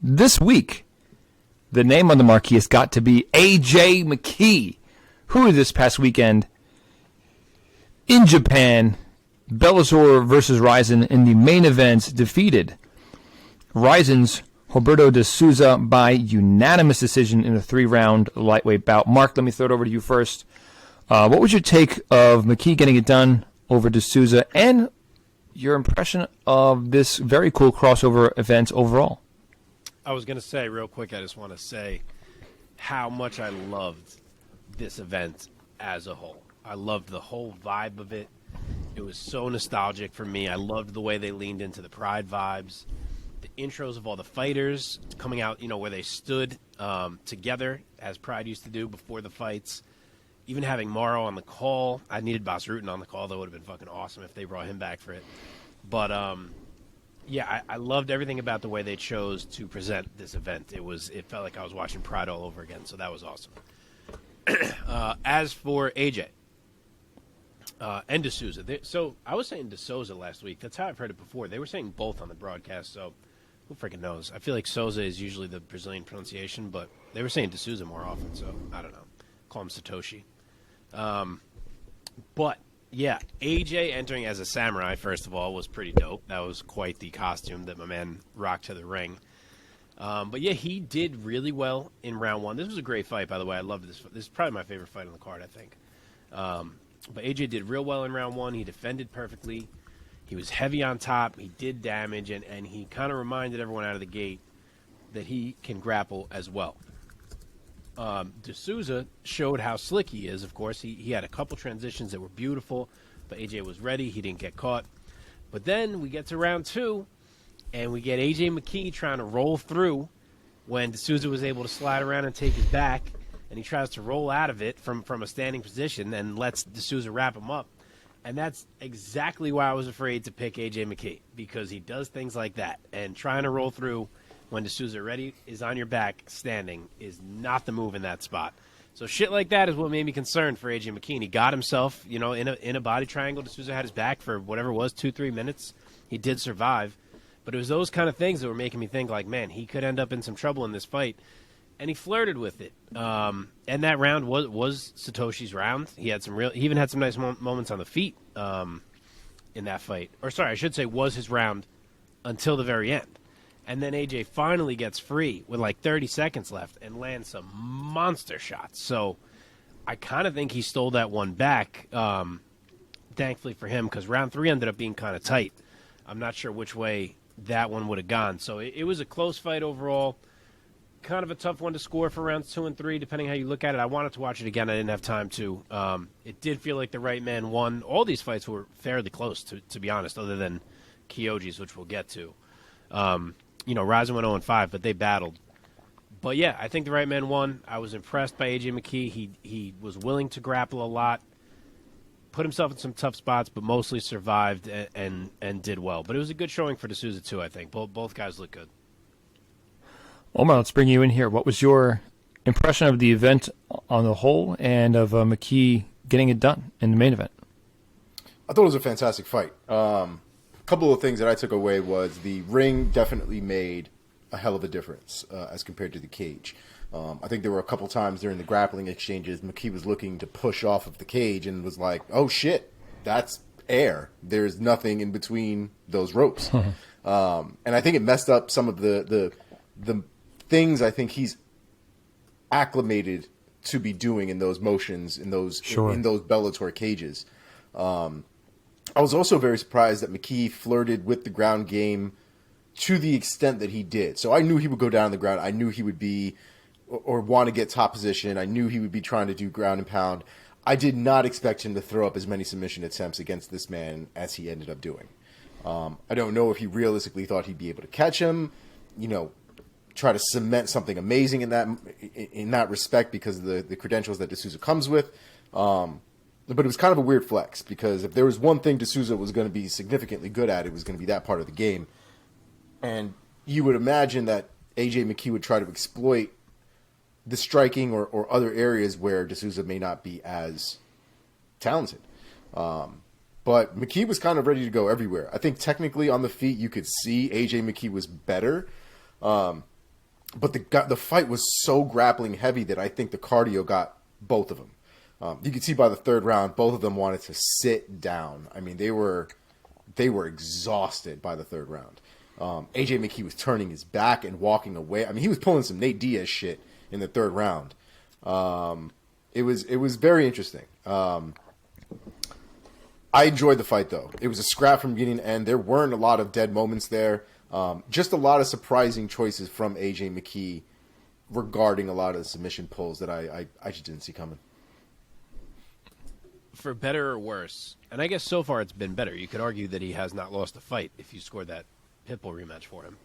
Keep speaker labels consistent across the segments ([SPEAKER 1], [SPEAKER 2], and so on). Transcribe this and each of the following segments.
[SPEAKER 1] This week, the name on the marquee has got to be AJ McKee, who this past weekend in Japan, Bellator versus Rizin in the main event defeated Rizin's Roberto de Souza by unanimous decision in a 3-round lightweight bout. Mark, let me throw it over to you first. What was your take of McKee getting it done over de Souza and your impression of this very cool crossover event overall?
[SPEAKER 2] I was going to say real quick, I just want to say how much I loved this event as a whole. I loved the whole vibe of it. It was so nostalgic for me. I loved the way they leaned into the Pride vibes. The intros of all the fighters coming out, where they stood together as Pride used to do before the fights. Even having Morrow on the call. I needed Boss Rutan on the call. That would have been fucking awesome if they brought him back for it. But, yeah, I loved everything about the way they chose to present this event. It felt like I was watching Pride all over again, so that was awesome. As for AJ and de Souza, so I was saying de Souza last week. That's how I've heard it before. They were saying both on the broadcast, so who freaking knows? I feel like Souza is usually the Brazilian pronunciation, but they were saying de Souza more often, so I don't know. Call him Satoshi. But yeah, AJ entering as a samurai, first of all, was pretty dope. That was quite the costume that my man rocked to the ring. But yeah, he did really well in round one. This was a great fight, by the way. I loved this. This is probably my favorite fight on the card, I think. But AJ did real well in round one. He defended perfectly. He was heavy on top. He did damage, and he kind of reminded everyone out of the gate that he can grapple as well. De Souza showed how slick he is, of course. He had a couple transitions that were beautiful, but AJ was ready. He didn't get caught. But then we get to round two, and we get AJ McKee trying to roll through when de Souza was able to slide around and take his back, and he tries to roll out of it from a standing position and lets de Souza wrap him up. And that's exactly why I was afraid to pick AJ McKee, because he does things like that. And trying to roll through when de Souza is on your back standing is not the move in that spot. So shit like that is what made me concerned for AJ McKee. He got himself, in a body triangle. De Souza had his back for whatever it was, 2-3 minutes. He did survive. But it was those kind of things that were making me think, like, man, he could end up in some trouble in this fight. And he flirted with it. And that round was Satoshi's round. He even had some nice moments on the feet in that fight. Or sorry, I should say was his round until the very end. And then AJ finally gets free with like 30 seconds left and lands some monster shots. So I kind of think he stole that one back, thankfully for him, because round three ended up being kind of tight. I'm not sure which way that one would have gone. So it was a close fight overall. Kind of a tough one to score for rounds 2 and 3, depending how you look at it. I wanted to watch it again. I didn't have time to. It did feel like the right man won. All these fights were fairly close, to be honest, other than Kyoji's, which we'll get to. Rizin went 0-5, but they battled. But, yeah, I think the right man won. I was impressed by AJ McKee. He was willing to grapple a lot, put himself in some tough spots, but mostly survived and did well. But it was a good showing for de Souza, too, I think. Both guys look good.
[SPEAKER 1] Omar, let's bring you in here. What was your impression of the event on the whole and of McKee getting it done in the main event?
[SPEAKER 3] I thought it was a fantastic fight. Couple of things that I took away was the ring definitely made a hell of a difference as compared to the cage. I think there were a couple times during the grappling exchanges, McKee was looking to push off of the cage and was like, oh shit, that's air. There's nothing in between those ropes. And I think it messed up some of the things I think he's acclimated to be doing in those motions, in those Bellator cages. I was also very surprised that McKee flirted with the ground game to the extent that he did. So I knew he would go down on the ground. I knew he would be or want to get top position. I knew he would be trying to do ground and pound. I did not expect him to throw up as many submission attempts against this man as he ended up doing. I don't know if he realistically thought he'd be able to catch him, try to cement something amazing in that respect because of the credentials that de Souza comes with. But it was kind of a weird flex because if there was one thing de Souza was going to be significantly good at, it was going to be that part of the game. And you would imagine that AJ McKee would try to exploit the striking or other areas where de Souza may not be as talented. But McKee was kind of ready to go everywhere. I think technically on the feet you could see AJ McKee was better. but the fight was so grappling heavy that I think the cardio got both of them. You could see by the third round, both of them wanted to sit down. I mean, they were exhausted by the third round. AJ McKee was turning his back and walking away. I mean, he was pulling some Nate Diaz shit in the third round. It was very interesting. I enjoyed the fight, though. It was a scrap from beginning to end. There weren't a lot of dead moments there. Just a lot of surprising choices from AJ McKee regarding a lot of the submission pulls that I just didn't see coming.
[SPEAKER 2] For better or worse, and I guess so far it's been better. You could argue that he has not lost a fight if you scored that Pitbull rematch for him.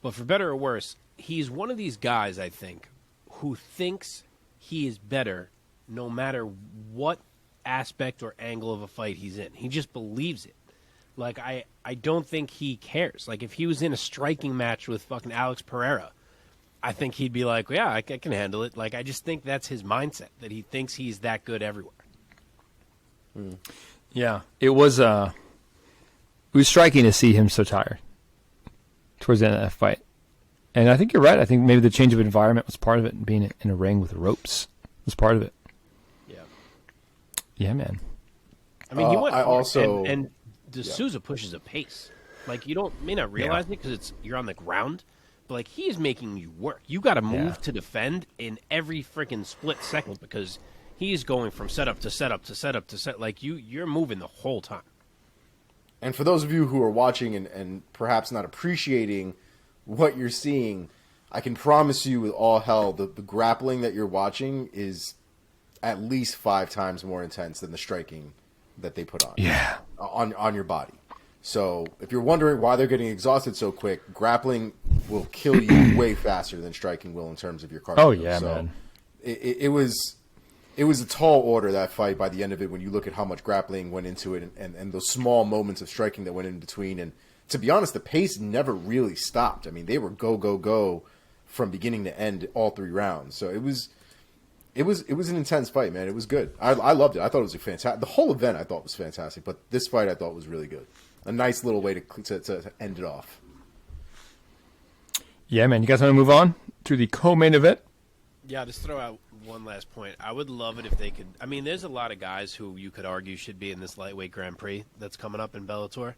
[SPEAKER 2] But for better or worse, he's one of these guys, I think, who thinks he is better no matter what aspect or angle of a fight he's in. He just believes it. Like, I don't think he cares. Like, if he was in a striking match with fucking Alex Pereira, I think he'd be like, yeah, I can handle it. Like, I just think that's his mindset, that he thinks he's that good everywhere.
[SPEAKER 1] Yeah, it was striking to see him so tired towards the end of that fight. And I think you're right. I think maybe the change of environment was part of it, and being in a ring with ropes was part of it.
[SPEAKER 2] Yeah.
[SPEAKER 1] Yeah, man.
[SPEAKER 2] I mean, he went hard,
[SPEAKER 3] also
[SPEAKER 2] and Souza pushes a pace. Like, you may not realize it because you're on the ground, but like, he is making you work. You got to move to defend in every freaking split second because he's going from setup to setup to setup to set. Like, you're moving the whole time.
[SPEAKER 3] And for those of you who are watching and perhaps not appreciating what you're seeing, I can promise you with all hell, the grappling that you're watching is at least 5 times more intense than the striking that they put on.
[SPEAKER 1] Yeah.
[SPEAKER 3] On your body. So if you're wondering why they're getting exhausted so quick, grappling will kill you way faster than striking will in terms of your cardio.
[SPEAKER 1] Oh, yeah,
[SPEAKER 3] so
[SPEAKER 1] man.
[SPEAKER 3] It was a tall order, that fight, by the end of it, when you look at how much grappling went into it and those small moments of striking that went in between. And to be honest, the pace never really stopped. I mean, they were go, go, go from beginning to end all 3 rounds. So it was an intense fight, man. It was good. I loved it. I thought it was a fantastic. The whole event I thought was fantastic, but this fight I thought was really good. A nice little way to end it off.
[SPEAKER 1] Yeah, man. You guys want to move on to the co-main event?
[SPEAKER 2] Yeah, just throw out one last point. I would love it if they could. I mean, there's a lot of guys who you could argue should be in this lightweight Grand Prix that's coming up in Bellator.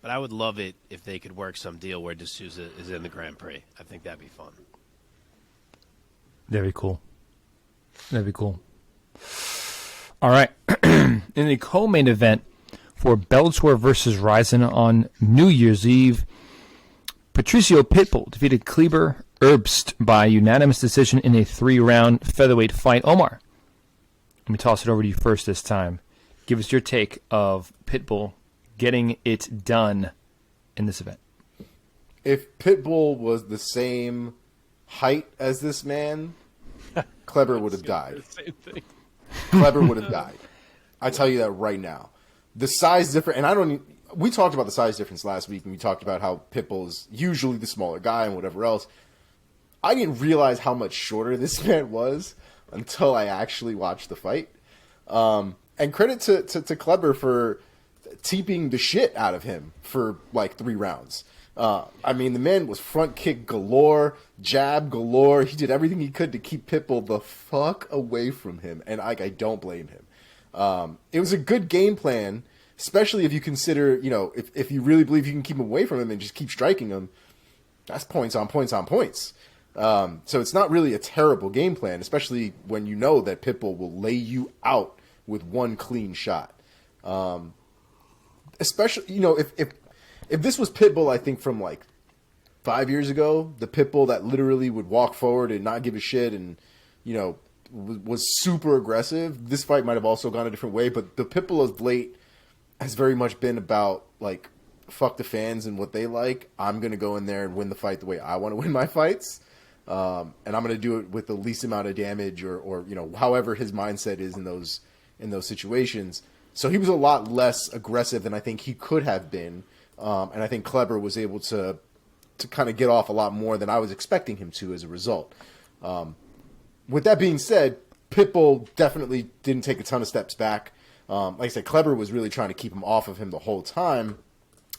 [SPEAKER 2] But I would love it if they could work some deal where Souza is in the Grand Prix. I think that'd be fun.
[SPEAKER 1] That'd be cool. That'd be cool. All right. In the co-main event for Bellator versus Rizin on New Year's Eve, Patricio Pitbull defeated Kleber Erbst by unanimous decision in a 3-round featherweight fight. Omar, let me toss it over to you first this time. Give us your take of Pitbull getting it done in this event.
[SPEAKER 3] If Pitbull was the same height as this man, Kleber would have died.
[SPEAKER 2] Same thing.
[SPEAKER 3] Kleber would have died. I tell you that right now. The size difference, and we talked about the size difference last week, and we talked about how Pitbull is usually the smaller guy and whatever else. I didn't realize how much shorter this man was until I actually watched the fight. And credit to Kleber for teeping the shit out of him for like 3 rounds. I mean, the man was front kick galore, jab galore. He did everything he could to keep Pitbull the fuck away from him, and I don't blame him. It was a good game plan, especially if you consider, if you really believe you can keep him away from him and just keep striking him, that's points on points on points. So it's not really a terrible game plan, especially when you know that Pitbull will lay you out with one clean shot. Especially, if this was Pitbull, I think from like 5 years ago, the Pitbull that literally would walk forward and not give a shit and, was super aggressive, this fight might have also gone a different way. But the Pitbull of late has very much been about, like, fuck the fans and what they like. I'm going to go in there and win the fight the way I want to win my fights. And I'm going to do it with the least amount of damage or however his mindset is in those situations. So he was a lot less aggressive than I think he could have been. And I think Kleber was able to kind of get off a lot more than I was expecting him to as a result. With that being said, Pitbull definitely didn't take a ton of steps back. Like I said, Kleber was really trying to keep him off of him the whole time,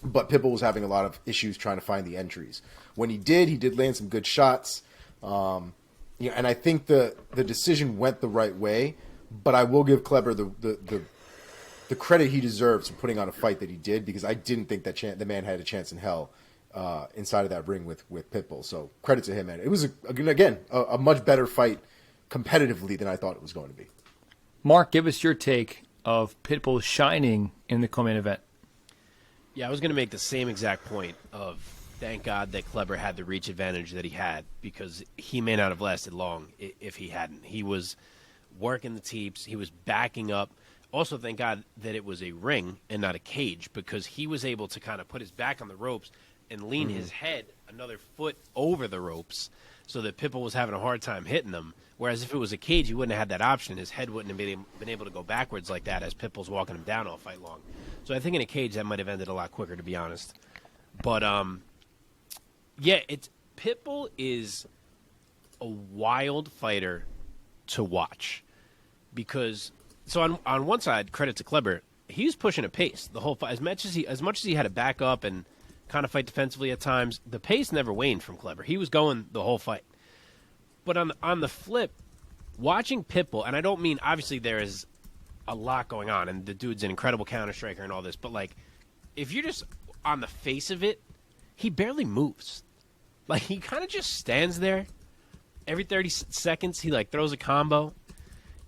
[SPEAKER 3] but Pitbull was having a lot of issues trying to find the entries. When he did land some good shots. And I think the decision went the right way, but I will give Kleber the credit he deserves for putting on a fight that he did, because I didn't think that the man had a chance in hell inside of that ring with Pitbull. So credit to him, man. It was, a much better fight competitively than I thought it was going to be.
[SPEAKER 1] Mark, give us your take of Pitbull shining in the co-main event.
[SPEAKER 2] Yeah, I was going to make the same exact point of thank God that Kleber had the reach advantage that he had, because he may not have lasted long if he hadn't. He was working the teeps. He was backing up. Also, thank God that it was a ring and not a cage, because he was able to kind of put his back on the ropes and lean his head another foot over the ropes so that Pitbull was having a hard time hitting them. Whereas if it was a cage, he wouldn't have had that option. His head wouldn't have been able to go backwards like that as Pitbull's walking him down all fight long. So I think in a cage that might have ended a lot quicker, to be honest. But, Pitbull is a wild fighter to watch, because on one side, credit to Kleber, he was pushing a pace the whole fight. As much as he had to back up and kind of fight defensively at times, the pace never waned from Kleber. He was going the whole fight. But on the flip, watching Pitbull, and I don't mean, obviously there is a lot going on, and the dude's an incredible counter striker and all this, but like, if you're just on the face of it, he barely moves. Like, he kind of just stands there. Every 30 seconds, he like throws a combo.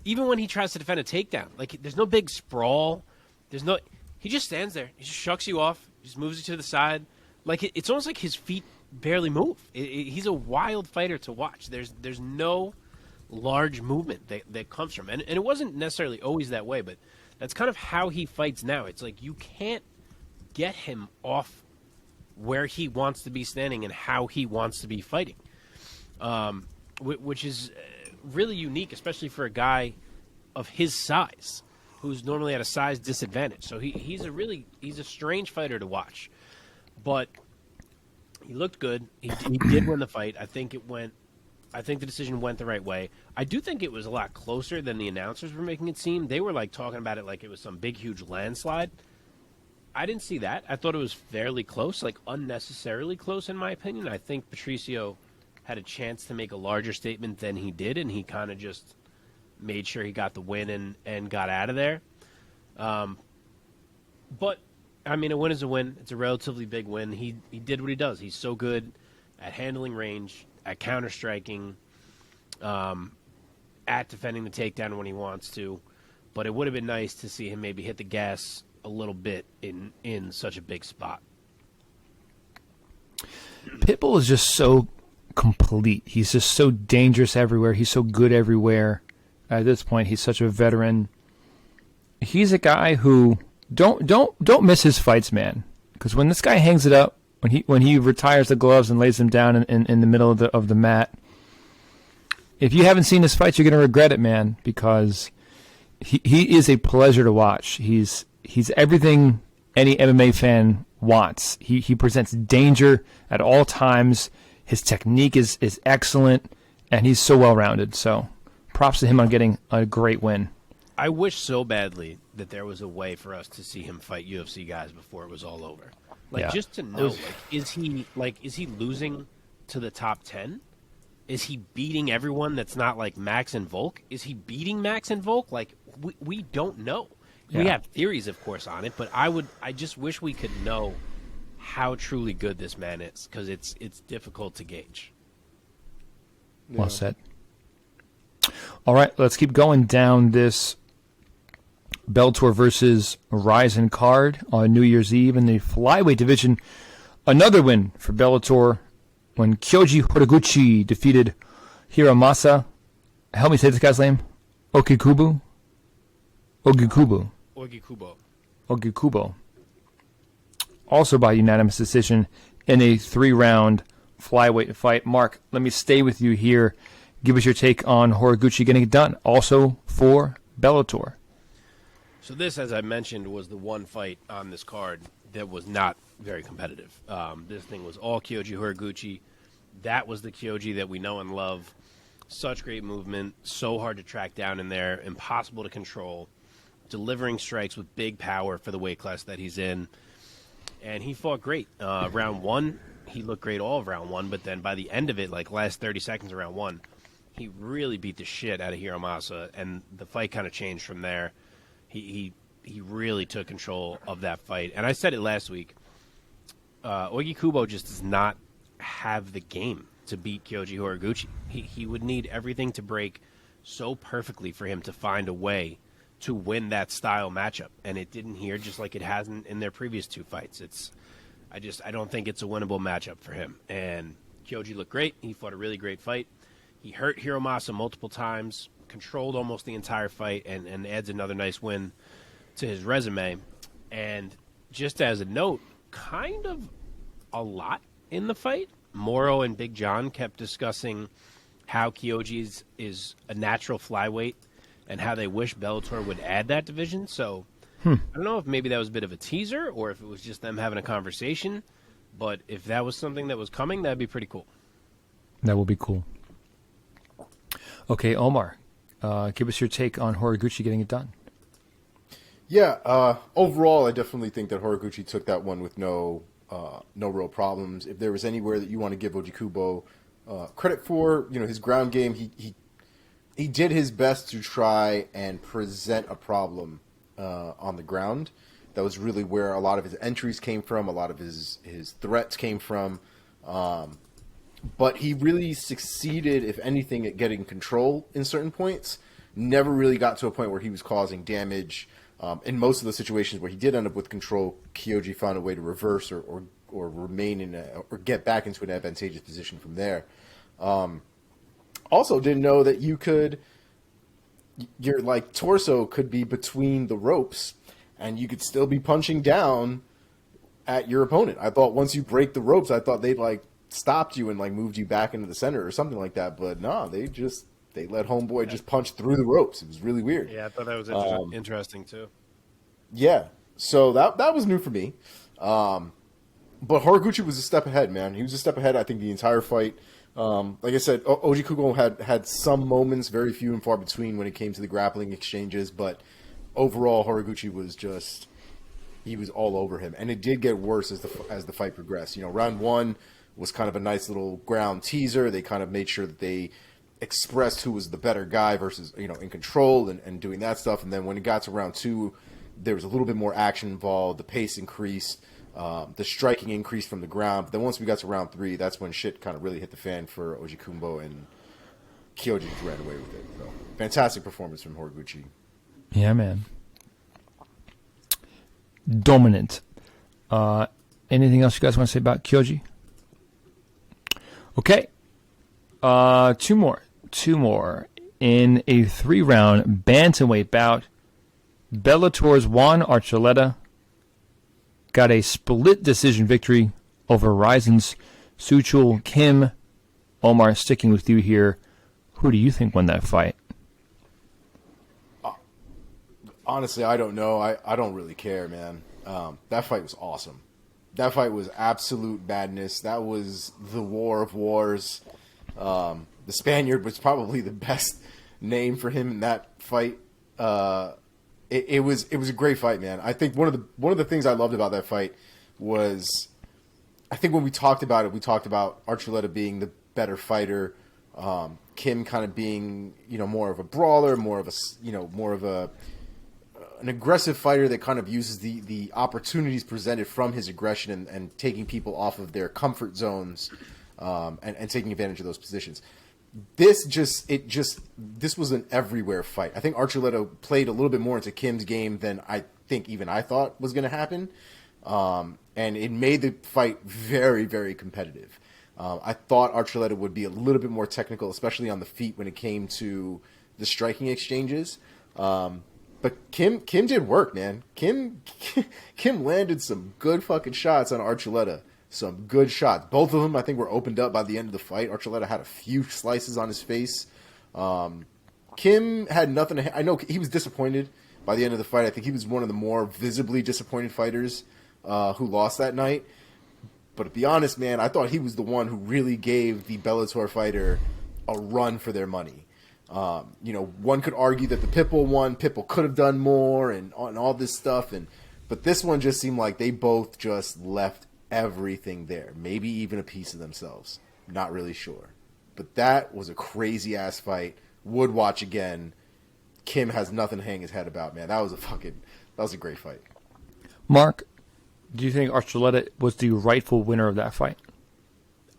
[SPEAKER 2] Even when he tries to defend a takedown, like, there's no big sprawl. He just stands there. He just shucks you off. He just moves you to the side. Like, it's almost like his feet barely move. He's a wild fighter to watch. There's no large movement that comes from him. And it wasn't necessarily always that way, but that's kind of how he fights now. It's like you can't get him off where he wants to be standing and how he wants to be fighting, which is really unique, especially for a guy of his size, who's normally at a size disadvantage. So he's a strange fighter to watch, but he looked good. He did win the fight. I think the decision went the right way. I do think it was a lot closer than the announcers were making it seem. They were like talking about it like it was some big, huge landslide. I didn't see that. I thought it was fairly close, like unnecessarily close in my opinion. I think Patricio had a chance to make a larger statement than he did, and he kind of just made sure he got the win and got out of there. But, I mean, a win is a win. It's a relatively big win. He did what he does. He's so good at handling range, at counter-striking, at defending the takedown when he wants to. But it would have been nice to see him maybe hit the gas a little bit in such a big spot.
[SPEAKER 1] Pitbull is just so complete. He's just so dangerous everywhere. He's so good everywhere. At this point, he's such a veteran. He's a guy who don't miss his fights, man. Because when this guy hangs it up, when he retires the gloves and lays them down in the middle of the mat, if you haven't seen his fights, you're going to regret it, man. Because he is a pleasure to watch. He's everything any MMA fan wants. He presents danger at all times. His technique is excellent, and he's so well-rounded. So props to him on getting a great win.
[SPEAKER 2] I wish so badly that there was a way for us to see him fight UFC guys before it was all over. Like, just to know, is he losing to the top 10? Is he beating everyone that's not like Max and Volk? Is he beating Max and Volk? Like, we don't know. We have theories, of course, on it, but I just wish we could know how truly good this man is, because it's difficult to gauge.
[SPEAKER 1] Well said. All right, let's keep going down this Bellator versus Rizin card on New Year's Eve in the flyweight division. Another win for Bellator when Kyoji Horiguchi defeated Hiromasa. Help me say this guy's name. Ougikubo. Also by unanimous decision in a 3-round flyweight fight. Mark, let me stay with you here. Give us your take on Horiguchi getting it done. Also for Bellator.
[SPEAKER 2] So this, as I mentioned, was the one fight on this card that was not very competitive. This thing was all Kyoji Horiguchi. That was the Kyoji that we know and love. Such great movement, so hard to track down in there, impossible to control, delivering strikes with big power for the weight class that he's in. And he fought great. Round one, he looked great all of round one, but then by the end of it, like last 30 seconds of round one, he really beat the shit out of Hiromasa, and the fight kind of changed from there. He really took control of that fight. And I said it last week, Ougikubo just does not have the game to beat Kyoji Horiguchi. He would need everything to break so perfectly for him to find a way to win that style matchup, and it didn't here, just like it hasn't in their previous two fights. I don't think it's a winnable matchup for him. And Kyoji looked great. He fought a really great fight. He hurt Hiromasa multiple times, controlled almost the entire fight, and adds another nice win to his resume. And just as a note, kind of a lot in the fight, Moro and Big John kept discussing how Kyoji is a natural flyweight and how they wish Bellator would add that division. So I don't know if maybe that was a bit of a teaser or if it was just them having a conversation. But if that was something that was coming, that'd be pretty cool.
[SPEAKER 1] That will be cool. Okay, Omar, give us your take on Horiguchi getting it done.
[SPEAKER 3] Yeah, overall, I definitely think that Horiguchi took that one with no real problems. If there was anywhere that you want to give Ougikubo credit for, his ground game, he did his best to try and present a problem on the ground. That was really where a lot of his entries came from, a lot of his threats came from. But he really succeeded, if anything, at getting control in certain points. Never really got to a point where he was causing damage. In most of the situations where he did end up with control, Kyoji found a way to reverse or remain or get back into an advantageous position from there. Also, didn't know that your like torso could be between the ropes, and you could still be punching down at your opponent. I thought once you break the ropes, I thought they'd like stopped you and like moved you back into the center or something like that. But no, they let homeboy just punch through the ropes. It was really weird.
[SPEAKER 2] Yeah, I thought that was interesting too.
[SPEAKER 3] Yeah, so that was new for me. But Horiguchi was a step ahead, man. He was a step ahead, I think, the entire fight. Like I said, Ougikubo had some moments, very few and far between when it came to the grappling exchanges. But overall, Horiguchi was he was all over him. And it did get worse as the fight progressed. Round one was kind of a nice little ground teaser. They kind of made sure that they expressed who was the better guy versus, in control and doing that stuff. And then when it got to round two, there was a little bit more action involved. The pace increased. The striking increased from the ground. But then once we got to round three, that's when shit kind of really hit the fan for Ougikubo, and Kyoji just ran away with it. So, fantastic performance from Horiguchi.
[SPEAKER 1] Yeah, man. Dominant. Anything else you guys want to say about Kyoji? Okay. Two more. In a 3-round bantamweight bout, Bellator's Juan Archuleta got a split decision victory over Rizin's Chul Kim. Omar, sticking with you here, who do you think won that fight?
[SPEAKER 3] Honestly, I don't know. I don't really care, man. That fight was awesome. That fight was absolute madness. That was the war of wars. The Spaniard was probably the best name for him in that fight. It was a great fight, man. I think one of the things I loved about that fight was, I think when we talked about it, we talked about Archuleta being the better fighter, Kim kind of being more of a brawler, more of an aggressive fighter that kind of uses the opportunities presented from his aggression and taking people off of their comfort zones, and taking advantage of those positions. This was an everywhere fight. I think Archuleta played a little bit more into Kim's game than I think even I thought was going to happen. And it made the fight very, very competitive. I thought Archuleta would be a little bit more technical, especially on the feet when it came to the striking exchanges. But Kim did work, man. Kim landed some good fucking shots on Archuleta. Some good shots. Both of them, I think, were opened up by the end of the fight. Archuleta had a few slices on his face. Kim had nothing. I know he was disappointed by the end of the fight. I think he was one of the more visibly disappointed fighters who lost that night. But to be honest, man, I thought he was the one who really gave the Bellator fighter a run for their money. One could argue that the Pitbull one, Pitbull could have done more and all this stuff. But this one just seemed like they both just left everything there. Maybe even a piece of themselves. Not really sure. But that was a crazy-ass fight. Would watch again. Kim has nothing to hang his head about, man. That was a great fight.
[SPEAKER 1] Mark, do you think Archuleta was the rightful winner of that fight?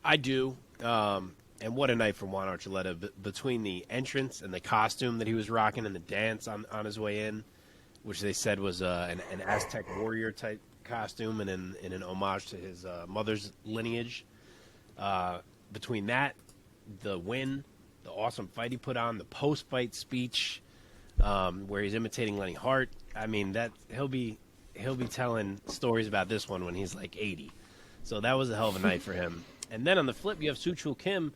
[SPEAKER 2] I do. And what a night for Juan Archuleta. Between the entrance and the costume that he was rocking and the dance on his way in, which they said was an Aztec warrior type costume and in an homage to his mother's lineage. Between that, the win, the awesome fight he put on, the post-fight speech where he's imitating Lenny Hart. I mean, that he'll be telling stories about this one when he's like 80. So that was a hell of a night for him. And then on the flip, you have Chul Kim.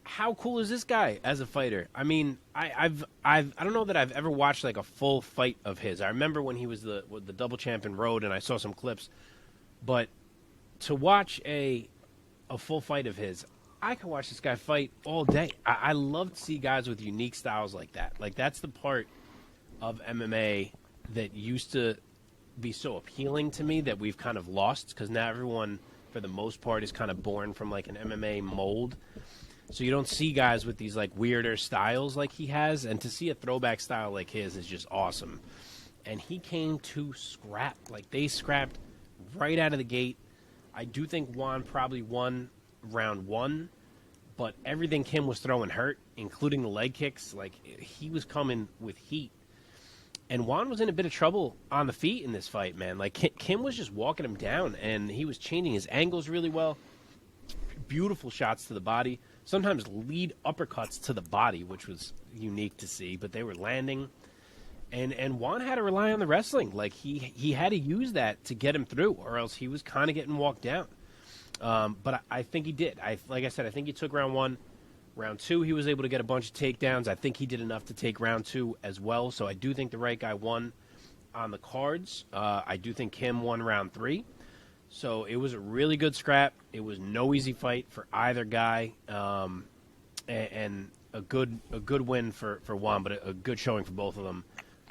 [SPEAKER 2] How cool is this guy as a fighter? I mean, I don't know that I've ever watched like a full fight of his. I remember when he was the double champion Road, and I saw some clips. But to watch a full fight of his, I can watch this guy fight all day. I love to see guys with unique styles like that. Like, that's the part of MMA that used to be so appealing to me that we've kind of lost, because now everyone, for the most part, is kind of born from like an MMA mold. So you don't see guys with these like weirder styles like he has, and to see a throwback style like his is just awesome. And he came to scrap. Like, they scrapped right out of the gate. I do think Juan probably won round one, but everything Kim was throwing hurt, including the leg kicks. Like, he was coming with heat. And Juan was in a bit of trouble on the feet in this fight, man. Like, Kim was just walking him down, and he was changing his angles really well. Beautiful shots to the body. Sometimes lead uppercuts to the body, which was unique to see, but they were landing. And Juan had to rely on the wrestling. Like, he had to use that to get him through, or else he was kind of getting walked down. But I think he did. Like I said, I think he took round one. Round two, he was able to get a bunch of takedowns. I think he did enough to take round two as well. So I do think the right guy won on the cards. I do think Kim won round three. So it was a really good scrap. It was no easy fight for either guy, and a good win for Juan, but a good showing for both of them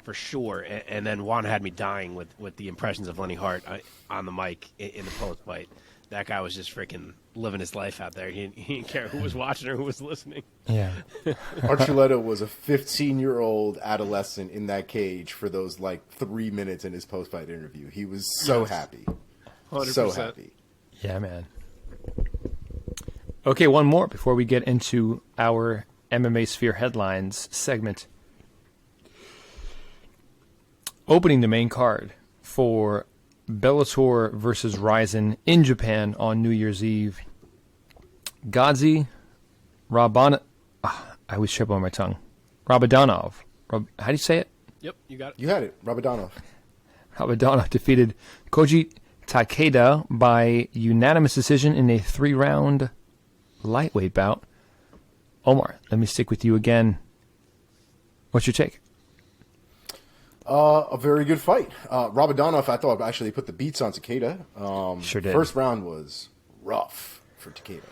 [SPEAKER 2] for sure. And then Juan had me dying with the impressions of Lenny Hart on the mic in the post fight. That guy was just freaking living his life out there. He didn't care who was watching or who was listening.
[SPEAKER 1] Yeah.
[SPEAKER 3] Archuleta was a 15-year-old adolescent in that cage for those like 3 minutes in his post-fight interview. He was so happy.
[SPEAKER 2] 100%.
[SPEAKER 3] So happy.
[SPEAKER 1] Yeah, man. Okay, one more before we get into our MMA Sphere headlines segment. Opening the main card for Bellator versus Rizin in Japan on New Year's Eve. Gadzhi, Rabadanov. I always trip on my tongue. Rabadanov. How do you say it?
[SPEAKER 2] Yep, you got it.
[SPEAKER 3] You had it. Rabadanov.
[SPEAKER 1] Rabadanov defeated Koji Takeda by unanimous decision in a 3-round lightweight bout. Omar, let me stick with you again. What's your take?
[SPEAKER 3] A very good fight. Rabadanov, I thought, actually put the beats on Takeda.
[SPEAKER 1] Sure did.
[SPEAKER 3] First round was rough for Takeda.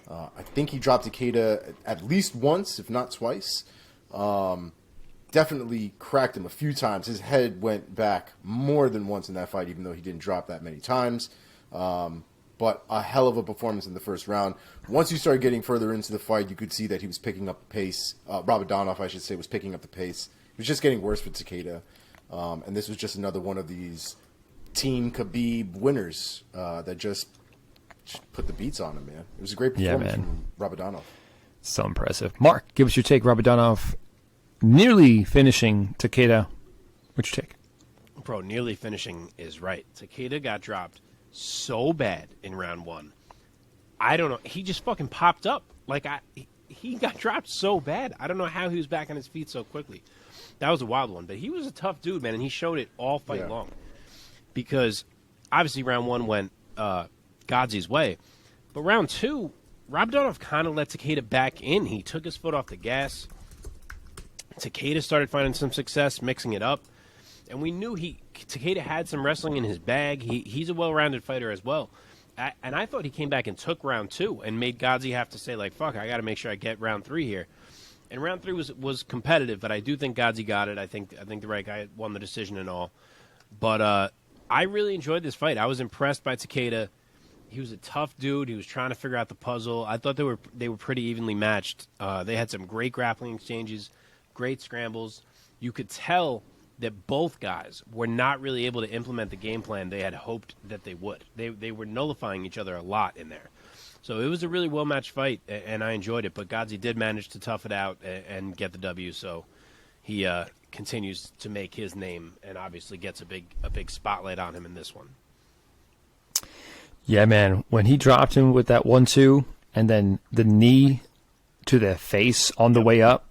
[SPEAKER 3] I think he dropped Takeda at least once, if not twice. Definitely cracked him a few times. His head went back more than once in that fight, even though he didn't drop that many times. But a hell of a performance in the first round. Once you started getting further into the fight, you could see that he was picking up the pace. Rabadanov, I should say, was picking up the pace. It was just getting worse for Takeda. And this was just another one of these Team Khabib winners that just put the beats on him, man. It was a great performance from Rabadanov.
[SPEAKER 1] So impressive. Mark, give us your take. Rabadanov nearly finishing Takeda. What's your take?
[SPEAKER 2] Bro, nearly finishing is right. Takeda got dropped so bad in round one. I don't know. He just fucking popped up. Like, he got dropped so bad. I don't know how he was back on his feet so quickly. That was a wild one. But he was a tough dude, man, and he showed it all fight long. Because, obviously, round one went Gadzhi's way. But round two, Rabadanov kind of let Takeda back in. He took his foot off the gas. Takeda started finding some success, mixing it up. And we knew Takeda had some wrestling in his bag. He's a well-rounded fighter as well. And I thought he came back and took round two and made Gadzhi have to say, like, fuck, I got to make sure I get round three here. And round three was competitive, but I do think Gadzhi got it. I think the right guy won the decision and all. But I really enjoyed this fight. I was impressed by Takeda. He was a tough dude. He was trying to figure out the puzzle. I thought they were pretty evenly matched. They had some great grappling exchanges, great scrambles. You could tell that both guys were not really able to implement the game plan they had hoped that they would. They were nullifying each other a lot in there. So it was a really well-matched fight, and I enjoyed it. But Gadzhi did manage to tough it out and get the W, so he continues to make his name and obviously gets a big spotlight on him in this one.
[SPEAKER 1] Yeah, man. When he dropped him with that 1-2 and then the knee to the face on the way up,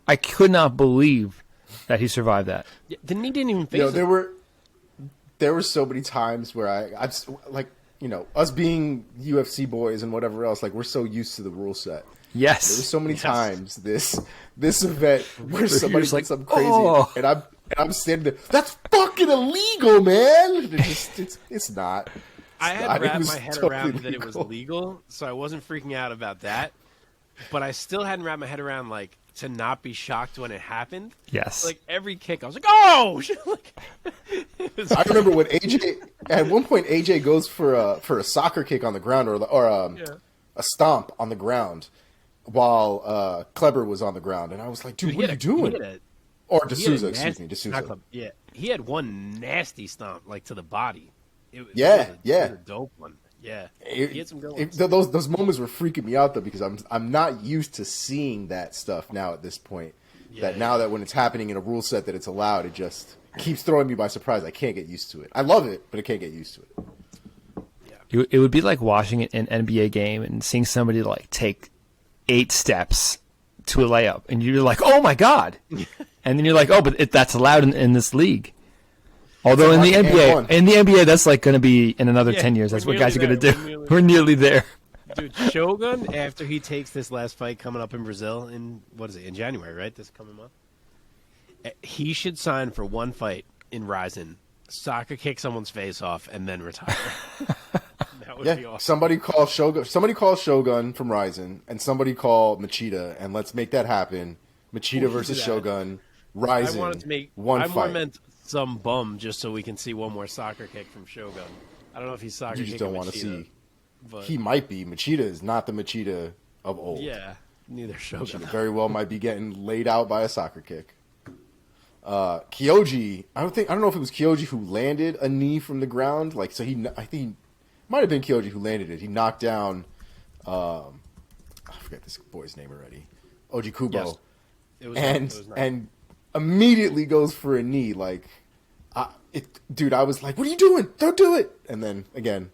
[SPEAKER 1] I could not believe that he survived that.
[SPEAKER 2] Yeah, the knee didn't even face him.
[SPEAKER 3] There were so many times where I like, us being UFC boys and whatever else, like we're so used to the rule set.
[SPEAKER 1] Yes.
[SPEAKER 3] There were so many times this event where somebody did
[SPEAKER 1] like,
[SPEAKER 3] something crazy and I'm standing there. That's fucking illegal, man. It's not.
[SPEAKER 2] I had wrapped my head around
[SPEAKER 3] legal.
[SPEAKER 2] that it was legal, so I wasn't freaking out about that. But I still hadn't wrapped my head around like to not be shocked when it happened.
[SPEAKER 1] Yes.
[SPEAKER 2] Like every kick, I was like, "Oh!"
[SPEAKER 3] I remember when at one point AJ goes for a soccer kick on the ground or a stomp on the ground while Kleber was on the ground, and I was like, "Dude, what are you doing?" Or Souza, excuse me, Souza.
[SPEAKER 2] Yeah, he had one nasty stomp like to the body. It was a dope one. Yeah, he had some good ones.
[SPEAKER 3] Those moments were freaking me out though because I'm not used to seeing that stuff now at this point. Now that when it's happening in a rule set that it's allowed, it just keeps throwing me by surprise. I can't get used to it. I love it, but I can't get used to it.
[SPEAKER 1] It would be like watching an NBA game and seeing somebody like take 8 steps to a layup, and you're like, "Oh my god!" And then you're like, "Oh, but that's allowed in this league." Although in the NBA, that's like going to be in another 10 years. That's what guys are going to do. We're nearly there.
[SPEAKER 2] Dude, Shogun, after he takes this last fight coming up in Brazil in January, right? This coming month. He should sign for one fight in Rizin, soccer kick someone's face off, and then retire. That would be awesome.
[SPEAKER 3] Somebody call Shogun from Rizin, and somebody call Machida, and let's make that happen. Machida versus Shogun, Rizin.
[SPEAKER 2] I wanted to make
[SPEAKER 3] one fight.
[SPEAKER 2] More meant some bum just so we can see one more soccer kick from Shogun. I don't know if he's soccer kicking.
[SPEAKER 3] You just don't want to see.
[SPEAKER 2] But
[SPEAKER 3] he might be. Machida is not the Machida of old.
[SPEAKER 2] Yeah, neither Shogun.
[SPEAKER 3] Machida very well might be getting laid out by a soccer kick. Kyoji, I don't know if it was Kyoji who landed a knee from the ground. I think it might have been Kyoji who landed it. He knocked down, I forget this boy's name already, Ougikubo,
[SPEAKER 2] yes. It was nice.
[SPEAKER 3] And immediately goes for a knee. Dude, I was like, "What are you doing? Don't do it!" And then again,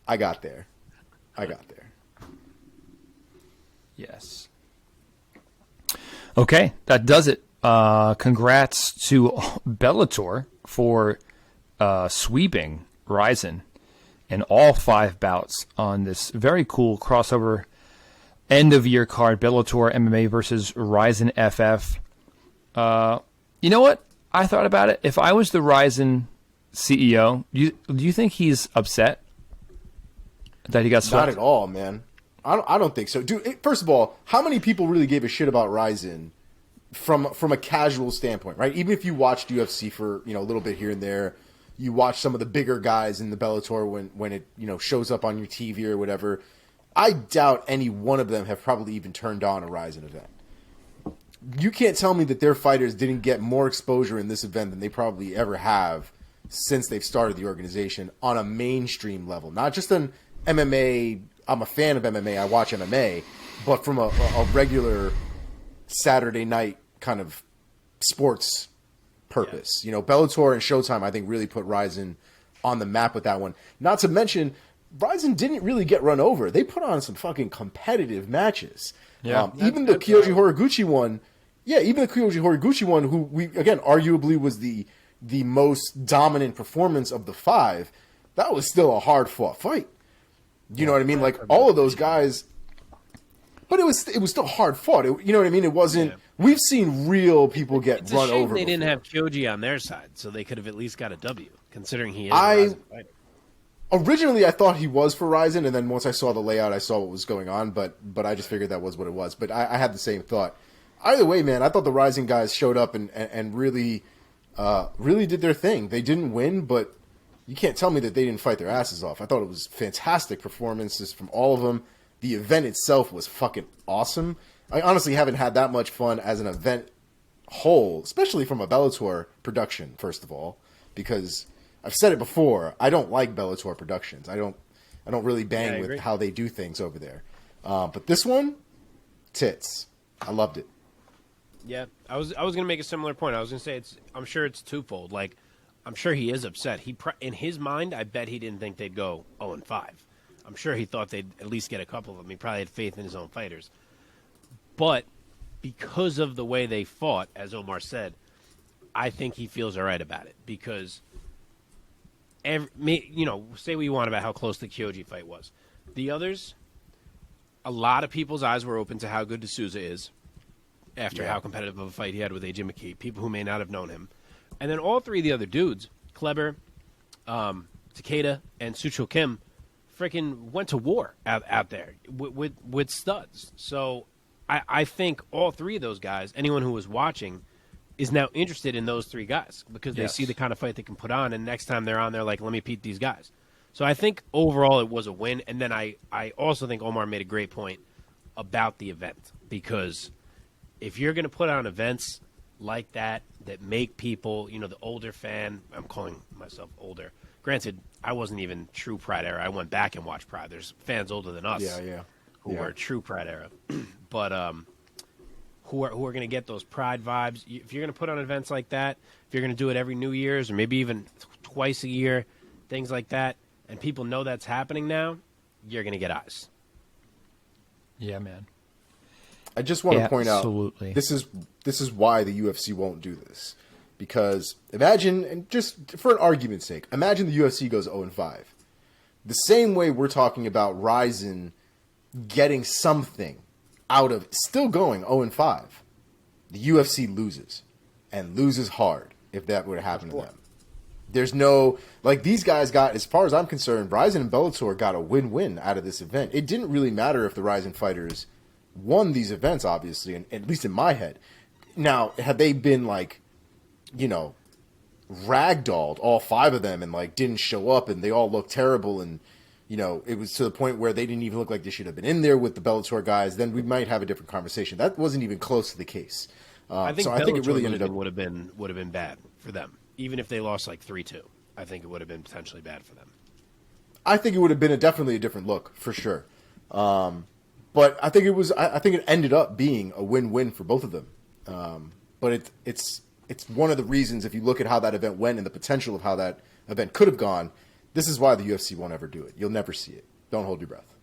[SPEAKER 3] I got there.
[SPEAKER 1] Yes. Okay, that does it. Congrats to Bellator for sweeping Rizin in all 5 bouts on this very cool crossover end-of-year card, Bellator MMA versus Rizin FF. You know what? I thought about it. If I was the Rizin CEO, do you think he's upset that he got swept?
[SPEAKER 3] Not at all, man. I don't think so. Dude, first of all, how many people really gave a shit about Rizin from a casual standpoint, right? Even if you watched UFC for, a little bit here and there, you watch some of the bigger guys in the Bellator when it, shows up on your TV or whatever. I doubt any one of them have probably even turned on a Rizin event. You can't tell me that their fighters didn't get more exposure in this event than they probably ever have since they've started the organization on a mainstream level. Not just an MMA, I'm a fan of MMA, I watch MMA, but from a regular Saturday night kind of sports purpose. Yeah. Bellator and Showtime, I think, really put Rizin on the map with that one. Not to mention, Rizin didn't really get run over. They put on some fucking competitive matches.
[SPEAKER 1] Yeah.
[SPEAKER 3] Even the Kyoji Horiguchi one, who we, again, arguably was the most dominant performance of the 5, that was still a hard-fought fight. You know what I mean? Like, all of those guys... But it was still hard fought. You know what I mean? It wasn't. Yeah. We've seen real people get run over.
[SPEAKER 2] They didn't have Kyoji on their side, so they could have at least got a W, considering he is a Rizin fighter.
[SPEAKER 3] Originally, I thought he was for Rizin, and then once I saw the layout, I saw what was going on. But I just figured that was what it was. But I had the same thought. Either way, man, I thought the Rizin guys showed up and really did their thing. They didn't win, but you can't tell me that they didn't fight their asses off. I thought it was fantastic performances from all of them. The event itself was fucking awesome. I honestly haven't had that much fun as an event whole, especially from a Bellator production, first of all, because I've said it before, I don't like Bellator productions. I don't really bang with how they do things over there. But this one, tits. I loved it.
[SPEAKER 2] Yeah, I was going to make a similar point. I was going to say I'm sure it's twofold. Like, I'm sure he is upset. In his mind, I bet he didn't think they'd go 0-5. I'm sure he thought they'd at least get a couple of them. He probably had faith in his own fighters. But because of the way they fought, as Omar said, I think he feels all right about it. Because, say what you want about how close the Kyoji fight was. The others, a lot of people's eyes were open to how good Souza is after how competitive of a fight he had with AJ McKee, people who may not have known him. And then all three of the other dudes, Kleber, Takeda, and Sucho Kim, freaking went to war out there with studs. So I think all three of those guys, anyone who was watching, is now interested in those three guys because they see the kind of fight they can put on, and next time they're on, they're like, let me beat these guys. So I think overall it was a win. And then I also think Omar made a great point about the event, because if you're going to put on events like that make people, the older fan, I'm calling myself older. Granted, I wasn't even true Pride era. I went back and watched Pride. There's fans older than us who are true Pride era. But who are going to get those Pride vibes. If you're going to put on events like that, if you're going to do it every New Year's or maybe even twice a year, things like that, and people know that's happening now, you're going to get eyes.
[SPEAKER 1] Yeah, man.
[SPEAKER 3] I just want to point out,
[SPEAKER 1] absolutely.
[SPEAKER 3] this is why the UFC won't do this. Because imagine, and just for an argument's sake, imagine the UFC goes 0-5. The same way we're talking about Rizin getting something out of still going 0-5. The UFC loses, and loses hard if that would happen to them. There's no, these guys got, as far as I'm concerned, Rizin and Bellator got a win-win out of this event. It didn't really matter if the Rizin fighters won these events, obviously, and at least in my head. Now, had they been ragdolled, all five of them, and didn't show up, and they all looked terrible, and it was to the point where they didn't even look like they should have been in there with the Bellator guys, then we might have a different conversation. That wasn't even close to the case.
[SPEAKER 2] I think
[SPEAKER 3] it really ended up
[SPEAKER 2] would have been bad for them, even if they lost 3-2. I think it would have been potentially bad for them.
[SPEAKER 3] I think it would have been definitely a different look for sure. But I think it ended up being a win-win for both of them. But it's one of the reasons, if you look at how that event went and the potential of how that event could have gone, this is why the UFC won't ever do it. You'll never see it. Don't hold your breath.